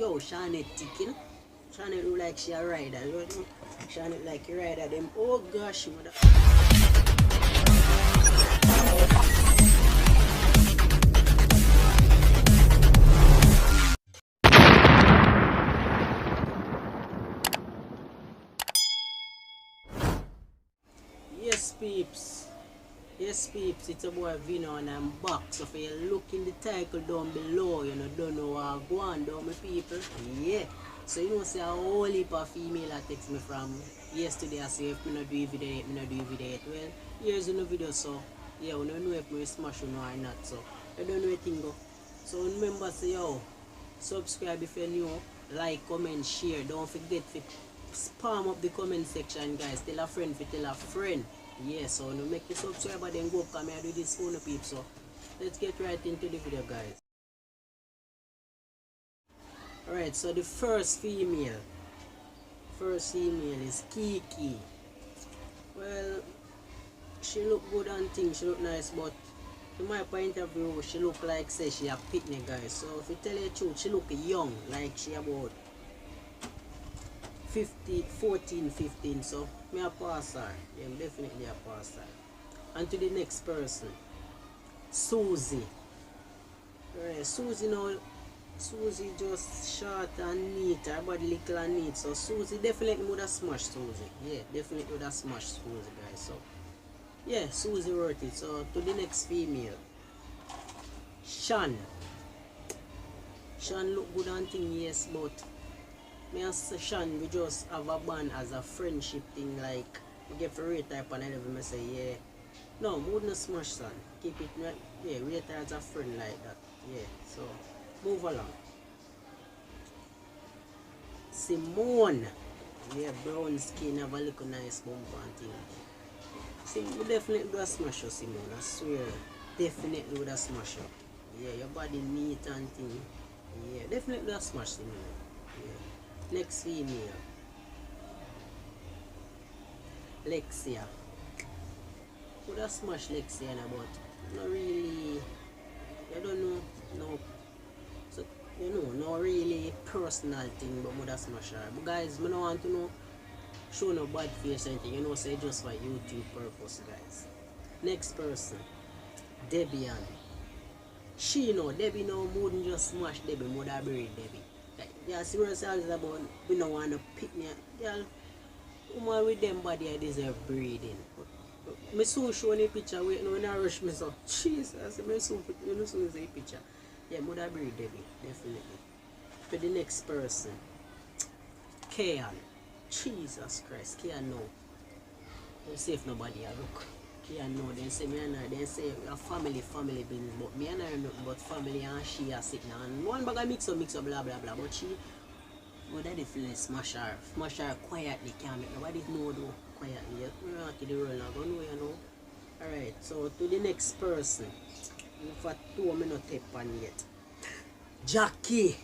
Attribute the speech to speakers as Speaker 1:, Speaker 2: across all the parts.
Speaker 1: yo, Shane ticking. Shane look like she a rider, you know? Shane like a rider them. Oh gosh, mother. Yes peeps. Yes peeps, it's a boy Vino and I'm back. So if you look in the title down below, you know, don't know what I go on down my people. Yeah. So you know say a whole heap of female that text me from yesterday. I say if me not do a video yet, me not do a video yet. Well, here's no video, so yeah, we don't know if we smash or not, so I don't know anything go. So remember say yo, subscribe if you're new, like, comment, share. Don't forget to spam up the comment section, guys. Tell a friend for tell a friend. Yeah, so no make you subscribe and then go come here do this phone people. So let's get right into the video, guys. Alright, so the first female is Kiki. Well, she look good and things, she look nice, but to my point of view, she look like say she a picnic, guys. So if you tell you the truth, she look young, like she about 14, 15, so me a pass her. Yeah, I'm definitely a pass her. And to the next person, Susie. Alright, Susie just short and neat, her body little and neat. So Susie definitely would have smashed Susie. Yeah, definitely would have smashed Susie, guys. So yeah, Susie worth it. So to the next female, Shan. Shan look good and thing, yes, but me and Shan, we just have a band as a friendship thing, like we get for rate type and I never say yeah. No, we wouldn't smash Shan. Keep it, yeah, rate her as a friend like that. Yeah, so move along. Simone. Yeah, brown skin, have a little nice bumper and thing. Simone, we definitely do a smash up, Simone, I swear. Definitely would a smash up. Yeah, your body neat and thing. Yeah, definitely do a smash, Simone. Yeah. Next female, Lexia. Would have smashed Lexia, but not really. I don't know. No. So you know, not really personal thing, but would have smashed her. But guys, I don't want to know show no bad face or anything. You know, say just for YouTube purpose, guys. Next person, Debian. She know Debbie no wouldn't just smash Debbie, would have buried Debbie. Yeah, serious about we don't want to pick me. Girl, woman with them body I deserve breeding. Me soon show the picture wait no I rush me so. Jesus, me soon you know soon see picture. Yeah, would have breed Debbie, definitely. For the next person, Kayan. Jesus Christ, Kayan no. Don't say if nobody I look. Kayan no, then say me and her, then say a family business, but me and her nothing but family and she are sitting and one bag of mix up blah blah blah, but she would have definitely smash her quietly, can't make nobody know though, quietly. We want to the world now, don't know, you know. Alright, so to the next person, for 2 minutes tape on yet. Jackie,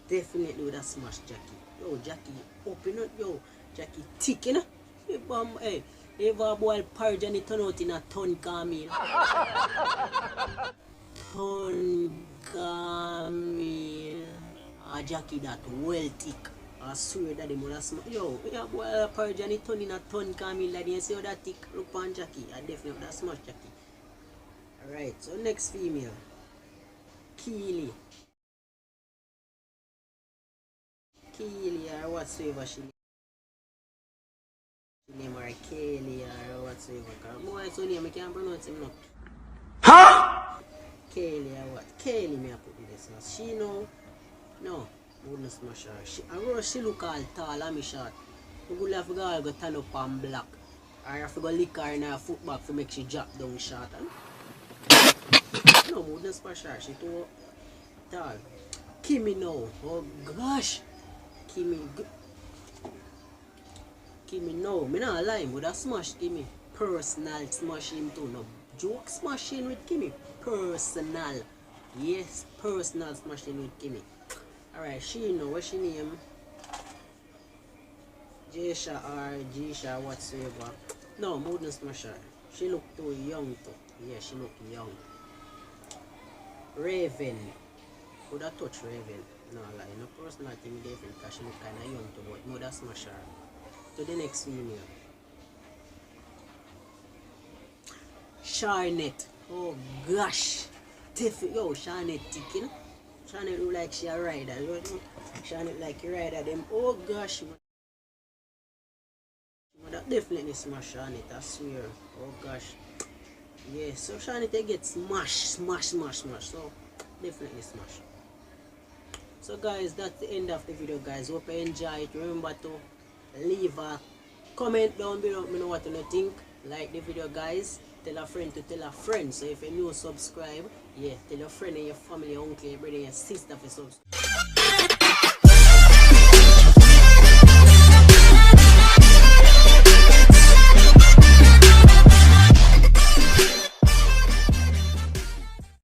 Speaker 1: definitely would have smashed Jackie. Yo, Jackie, open up, yo, Jackie thick, you know. Hey, if a boy porridge and it turn out in a ton Camille. Ton Camille. Jackie that well thick. I swear that the mother smash. Yo, yeah, boy porridge and it turn in a ton Camille. That you see how that thick look on Jackie. I definitely would have smashed Jackie. Alright, so next female, Keely. Keely or whatsoever she name her, Kelly or whatsoever. Boy, so name I can't pronounce him now. Huh? Kelly or what? Kelly me I put this now. She know, no, wouldn't smash her. She look all tall and me short. You would have to go turn up and black. Or you have to go lick her in her foot back to make she drop down short. No, wouldn't smash her. She too tall. Kimmy now. Oh gosh. Kimmy no, me not lie, would have smashed Kimmy. Personal smash him too. No joke smashing with Kimmy. Personal. Yes, personal smashing with Kimmy. Alright, she know what she name. Jesha or Jisha whatsoever. No, wouldn't smash her. She look too young too. Yeah, she look young. Raven. Would have touched Raven. No lie, no personal thing different because she look kinda young too, but mother smash her. To the next female. Charnette. Oh gosh. Yo, Charnette thick, you know? Charnette look like she a rider, you know? Charnette like a rider them. Oh gosh. That definitely smash Charnette, I swear. Oh gosh. Yeah, so Charnette gets smash. So definitely smash. So guys, that's the end of the video guys. Hope you enjoy it. Remember to leave a comment down below. Let me know what you think. Like the video guys. Tell a friend to tell a friend. So if you're new, subscribe. Yeah, tell your friend and your family, your uncle, your brother, your sister to subscribe.